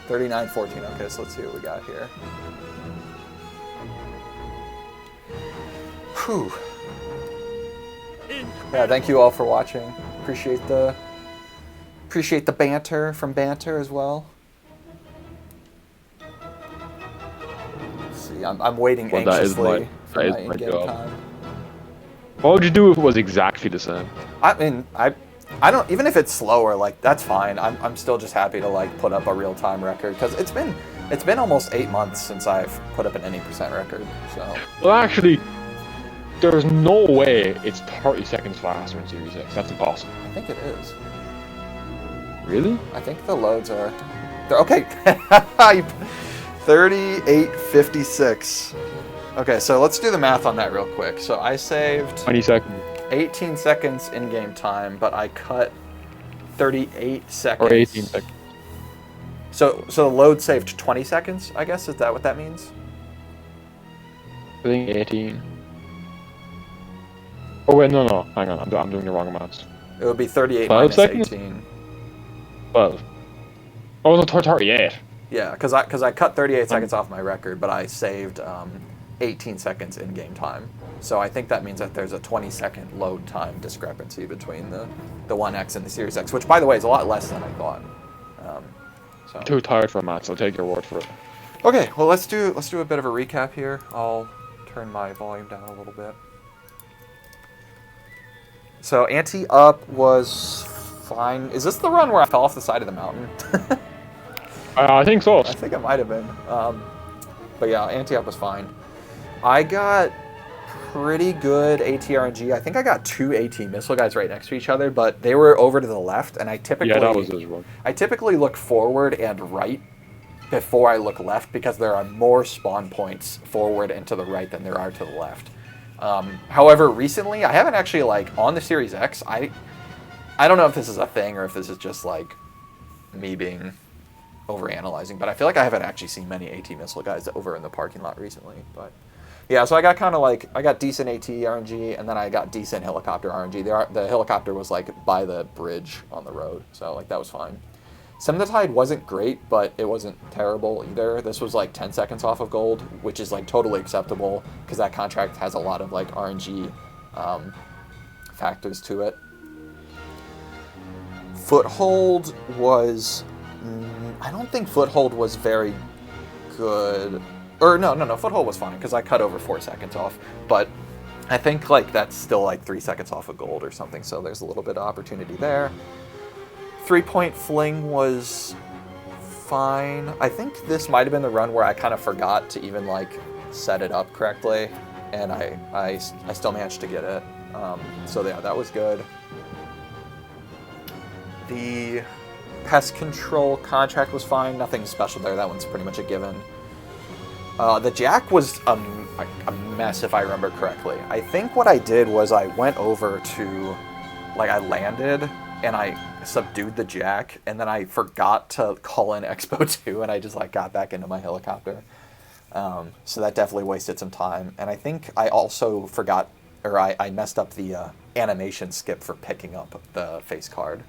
39:14. Okay, so let's see what we got here. Whew. Yeah, thank you all for watching. Appreciate the banter from Banter as well. Let's see, I'm waiting Well, that is anxiously for my my in-game job. time. What would you do if it was exactly the same? I mean, I don't, even if it's slower, like, that's fine. I'm still just happy to like put up a real-time record because it's been almost 8 months since I've put up an any % record. So Well, actually, there's no way it's 30 seconds faster in Series X. That's impossible. I think it is. Really? I think the loads are. They're okay. 38:56. Okay, so let's do the math on that real quick. So I saved 20 seconds. 18 seconds in-game time, but I cut 38 seconds. Or 18 seconds. So the load saved 20 seconds, I guess? Is that what that means? I think 18. Oh wait, no. Hang on, I'm doing the wrong amounts. It would be 38 12 minus seconds? 18. 12. Oh, no, 38. Yeah, because I cut 38 seconds off my record, but I saved 18 seconds in-game time. So I think that means that there's a 20-second load time discrepancy between the One X and the Series X, which, by the way, is a lot less than I thought. So. Too tired for maths. I'll take your word for it. Okay, well let's do a bit of a recap here. I'll turn my volume down a little bit. So ante up was fine. Is this the run where I fell off the side of the mountain? I think so. I think it might have been. But yeah, ante up was fine. I got pretty good AT-RNG. I think I got 2 AT missile guys right next to each other, but they were over to the left, and I typically that was his run. I typically look forward and right before I look left because there are more spawn points forward and to the right than there are to the left. However, recently I haven't actually on the Series X. I don't know if this is a thing or if this is just me being overanalyzing, but I feel like I haven't actually seen many AT missile guys over in the parking lot recently. But yeah, so I got kind of I got decent AT RNG, and then I got decent helicopter RNG. The helicopter was by the bridge on the road, so that was fine. Some of the Tide wasn't great, but it wasn't terrible either. This was 10 seconds off of gold, which is totally acceptable because that contract has a lot of RNG factors to it. Foothold was, I don't think Foothold was very good. Or no, Foothold was fine because I cut over 4 seconds off. But I think that's still 3 seconds off of gold or something, so there's a little bit of opportunity there. 3-point fling was fine. I think this might have been the run where I kind of forgot to even set it up correctly, and I still managed to get it. So yeah, that was good. The pest control contract was fine. Nothing special there. That one's pretty much a given. The jack was a mess if I remember correctly. I think what I did was I went over to, I landed and I subdued the jack, and then I forgot to call in Expo 2, and I just got back into my helicopter. So that definitely wasted some time. And I think I also forgot, or I messed up the animation skip for picking up the face card.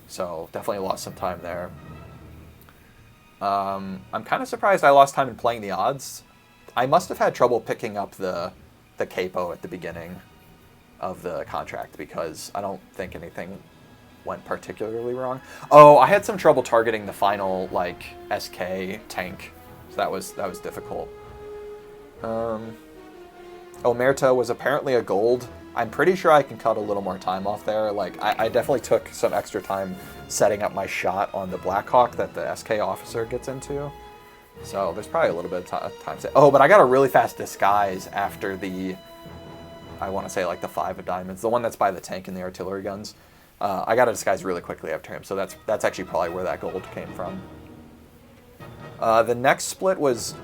So definitely lost some time there. I'm kind of surprised I lost time in playing the odds. I must have had trouble picking up the the capo at the beginning of the contract because I don't think anything went particularly wrong. Oh, I had some trouble targeting the final like SK tank, so that was difficult. Omerta was apparently a gold. I'm pretty sure I can cut a little more time off there. Like I definitely took some extra time setting up my shot on the Blackhawk that the SK officer gets into. So there's probably a little bit of time. Oh, but I got a really fast disguise after the, I want to say like the 5 of diamonds, the one that's by the tank and the artillery guns. I got a disguise really quickly after him, so that's actually probably where that gold came from. The next split was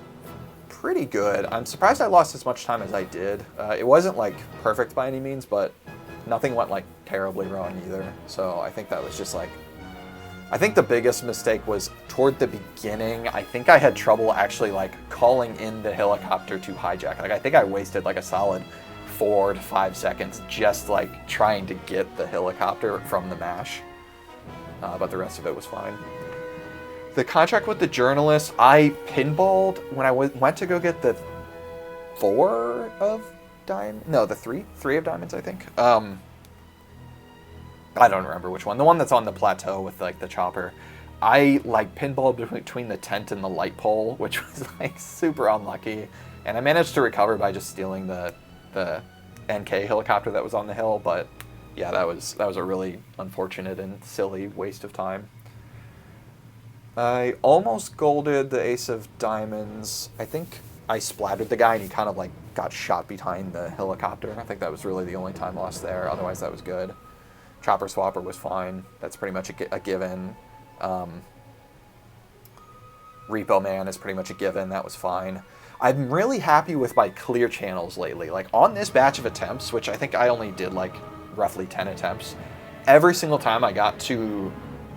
pretty good. I'm surprised I lost as much time as I did. It wasn't like perfect by any means, but nothing went like terribly wrong either. So I think that was just like, I think the biggest mistake was toward the beginning. I think I had trouble actually like calling in the helicopter to hijack. Like I think I wasted like a solid 4 to 5 seconds just like trying to get the helicopter from the MASH. But the rest of it was fine. The contract with the journalist, I pinballed when I went to go get the 4 of diamonds. No, the 3 of diamonds, I think. I don't remember which one. The one that's on the plateau with like the chopper. I like pinballed between the tent and the light pole, which was like super unlucky. And I managed to recover by just stealing the NK helicopter that was on the hill. But yeah, that was a really unfortunate and silly waste of time. I almost golded the ace of diamonds. I think I splattered the guy and he kind of like got shot behind the helicopter. I think that was really the only time lost there. Otherwise, that was good. Chopper swapper was fine. That's pretty much a given. Repo man is pretty much a given. That was fine. I'm really happy with my clear channels lately. Like on this batch of attempts, which I think I only did like roughly 10 attempts, every single time I got to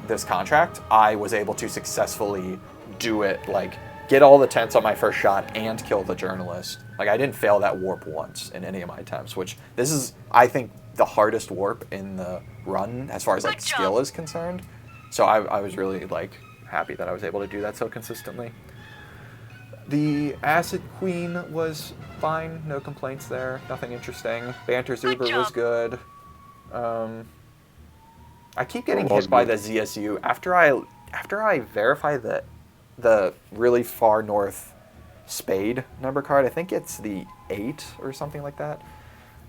this contract, I was able to successfully do it, like get all the tents on my first shot and kill the journalist. Like I didn't fail that warp once in any of my attempts, which this is, I think, the hardest warp in the run as far as like skill is concerned. So I was really like happy that I was able to do that so consistently. The Acid Queen was fine, no complaints there, nothing interesting. Banter's Uber was good. I keep getting hit by the ZSU after I verify the really far north Spade number card. I think it's the 8 or something like that.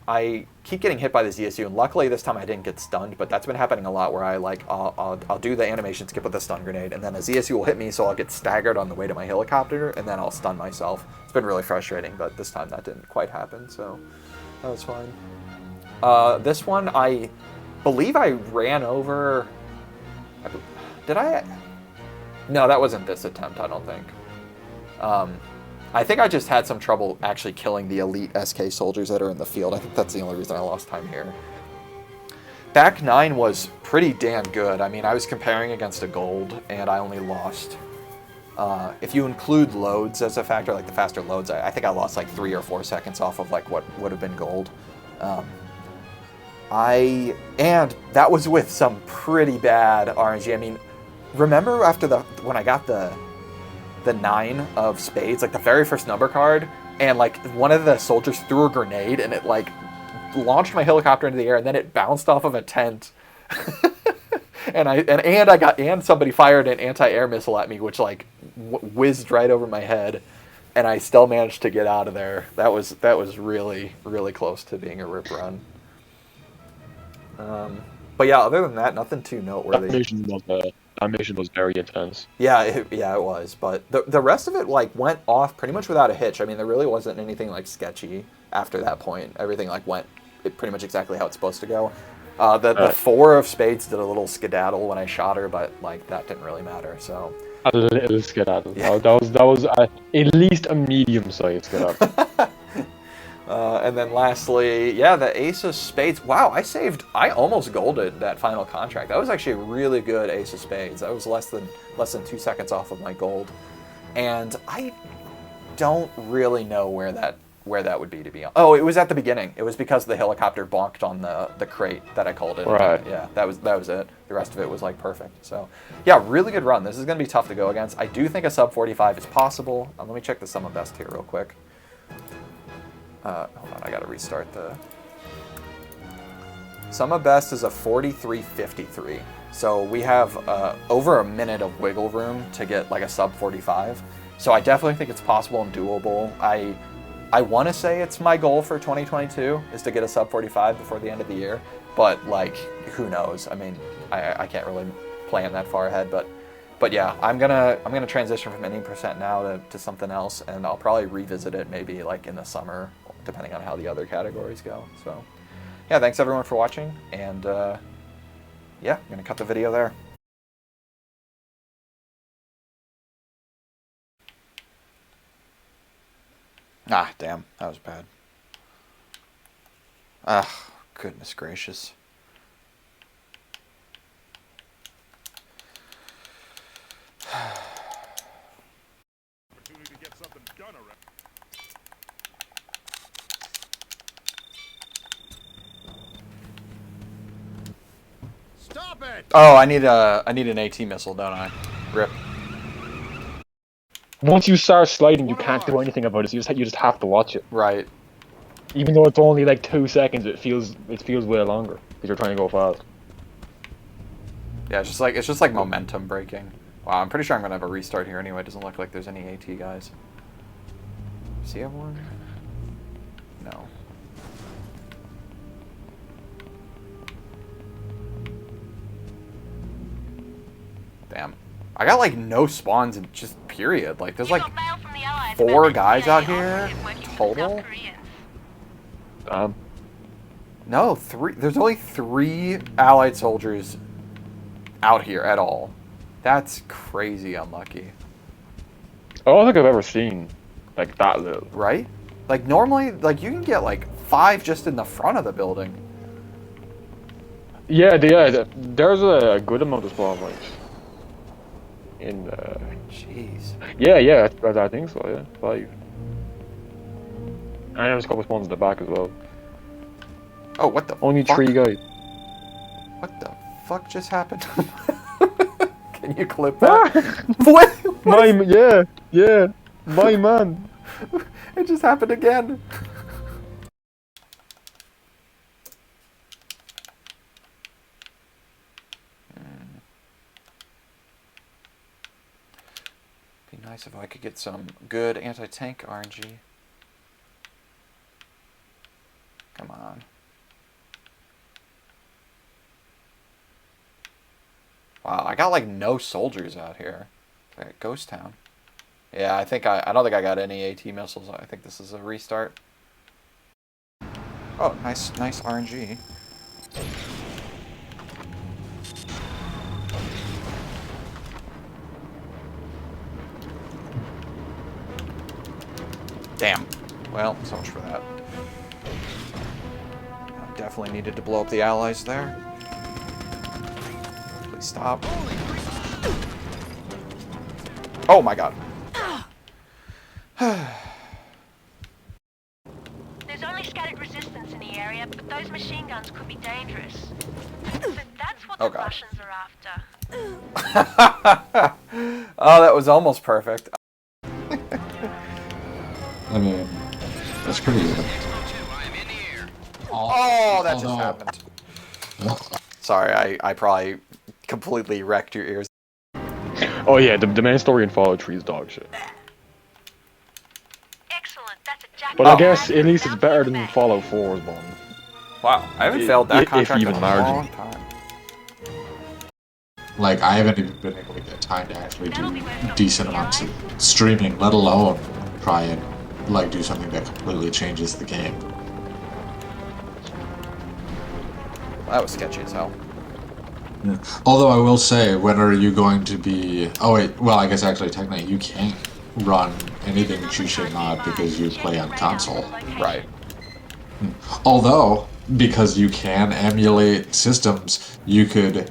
I keep getting hit by the ZSU, and luckily this time I didn't get stunned. But that's been happening a lot, where I like I'll do the animation skip with a stun grenade, and then a ZSU will hit me, so I'll get staggered on the way to my helicopter, and then I'll stun myself. It's been really frustrating, but this time that didn't quite happen, so that was fine. This one I believe I ran over. Did I? No, that wasn't this attempt, I don't think. I think I just had some trouble actually killing the elite SK soldiers that are in the field. I think that's the only reason I lost time here. Back 9 was pretty damn good. I mean, I was comparing against a gold, and I only lost. If you include loads as a factor, like the faster loads, I think I lost like 3 or 4 seconds off of like what would have been gold. And that was with some pretty bad RNG. I mean, remember after when I got the 9 of spades, like the very first number card, and like one of the soldiers threw a grenade and it like launched my helicopter into the air, and then it bounced off of a tent. and somebody fired an anti-air missile at me, which like whizzed right over my head, and I still managed to get out of there. That was really, really close to being a rip run. But yeah, other than that, nothing too noteworthy. That mission was very intense. Yeah, it was. But the rest of it like went off pretty much without a hitch. I mean, there really wasn't anything like sketchy after that point. Everything like went pretty much exactly how it's supposed to go. The 4 of spades did a little skedaddle when I shot her, but like that didn't really matter. So A little skedaddle. Yeah. That was at least a medium-sized skedaddle. And then lastly, yeah, the ace of spades. Wow, I almost golded that final contract. That was actually a really good ace of spades. That was less than 2 seconds off of my gold. And I don't really know where that would be, to be honest. Oh, it was at the beginning. It was because the helicopter bonked on the crate that I called it. Right. Yeah, that was it. The rest of it was like perfect. So yeah, really good run. This is going to be tough to go against. I do think a sub 45 is possible. Let me check the sum of best here real quick. Hold on, I gotta restart the... Sum of best is a 43.53. So we have over a minute of wiggle room to get like a sub 45. So I definitely think it's possible and doable. I want to say it's my goal for 2022 is to get a sub 45 before the end of the year. But like, who knows? I mean, I can't really plan that far ahead. But yeah, I'm gonna transition from any percent now to something else, and I'll probably revisit it maybe like in the summer, depending on how the other categories go. So yeah, thanks everyone for watching, and yeah, I'm gonna cut the video there. Ah, damn, that was bad. Ah, goodness gracious. Opportunity to get something done around. Stop it! Oh, I need an AT missile, don't I? Rip. Once you start sliding, you can't do anything about it. So you just have to watch it. Right. Even though it's only like 2 seconds, it feels way longer because you're trying to go fast. Yeah, it's just like momentum breaking. Wow, I'm pretty sure I'm gonna have a restart here anyway. It doesn't look like there's any AT guys. See everyone? No. Damn. I got like no spawns in just period. Like there's like 4 guys out here total. No, 3. There's only 3 Allied soldiers out here at all. That's crazy unlucky. I don't think I've ever seen like that little. Right? Like normally, like you can get like 5 just in the front of the building. Yeah, there's a good amount of spawn points. Jeez. Yeah, I think so. Yeah, 5. And there's a couple spawns in the back as well. Oh, what the? Only fuck? 3 guys. What the fuck just happened? Can you clip that? What? Yeah, my man. It just happened again. Be nice if I could get some good anti-tank RNG. Come on. Wow, I got like no soldiers out here. Like Ghost Town. Yeah, I don't think I got any AT missiles. I think this is a restart. Oh, nice RNG. Damn. Well, so much for that. I definitely needed to blow up the allies there. Please stop. Oh my god. There's only scattered resistance in the area, but those machine guns could be dangerous. So that's what the Russians are after. Oh, that was almost perfect. I mean, that's pretty good. Oh, that just happened. Sorry, I probably completely wrecked your ears. Oh yeah, the main story in Fallout 3 is dog shit. Excellent, that's a jacket. But I guess at least it's better than Fallout 4's one. Wow, I haven't failed that contract even in a margin. long time. Like, I haven't even been able to get time to actually do decent amounts of streaming, let alone try and, like, do something that completely changes the game. That was sketchy as hell. Yeah. Although I will say, when are you going to be... Oh wait, well I guess actually technically you can't run anything Jushin mod because you play on console. Right. Although, because you can emulate systems, you could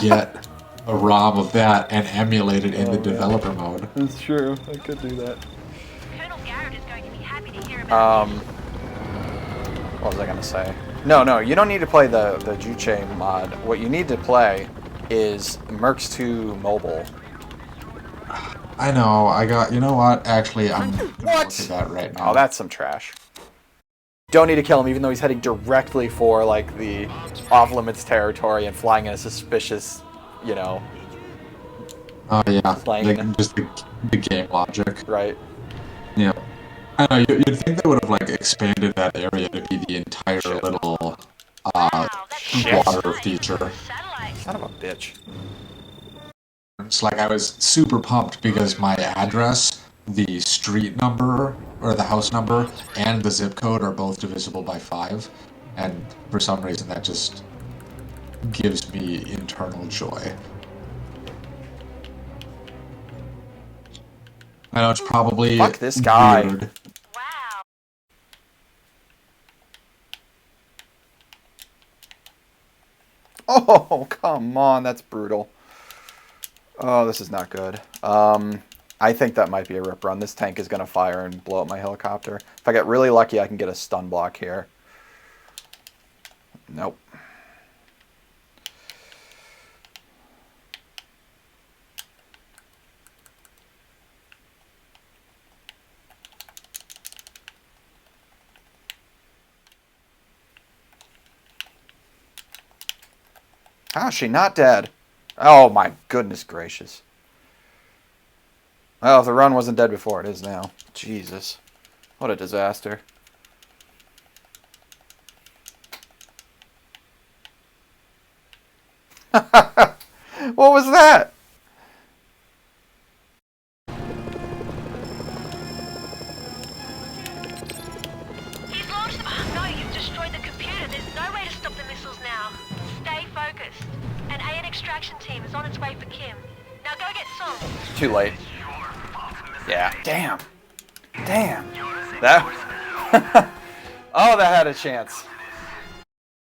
get a ROM of that and emulate it in the developer mode. That's true, I could do that. Colonel Garrett is going to be happy to hear about What was I gonna say? No, you don't need to play the Juche mod. What you need to play is Mercs 2 Mobile. I know, you know what, actually, I'm gonna look at that right now. Oh, that's some trash. Don't need to kill him, even though he's heading directly for, like, the off-limits territory and flying in a suspicious, you know... Oh yeah, Plane. just the game logic. Right. Yeah. I don't know, you'd think they would have, like, expanded that area to be the entire little, water feature. Son of a bitch. It's like I was super pumped because my address, the street number, or the house number, and the zip code are both divisible by 5. And for some reason that just gives me internal joy. I know it's probably Fuck this guy. weird. Wow. Oh, come on, that's brutal. Oh, this is not good. I think that might be a rip run. This tank is going to fire and blow up my helicopter. If I get really lucky, I can get a stun block here. Nope. How is she not dead? Oh my goodness gracious. Well, if the run wasn't dead before, it is now. Jesus. What a disaster. What was that? He's launched them. No, you've destroyed the computer. There's no way to stop the missiles now. Stay focused. An AN extraction team is on its way for Kim. Now go get some. Too late. Yeah. Damn. Damn. That. Oh, that had a chance.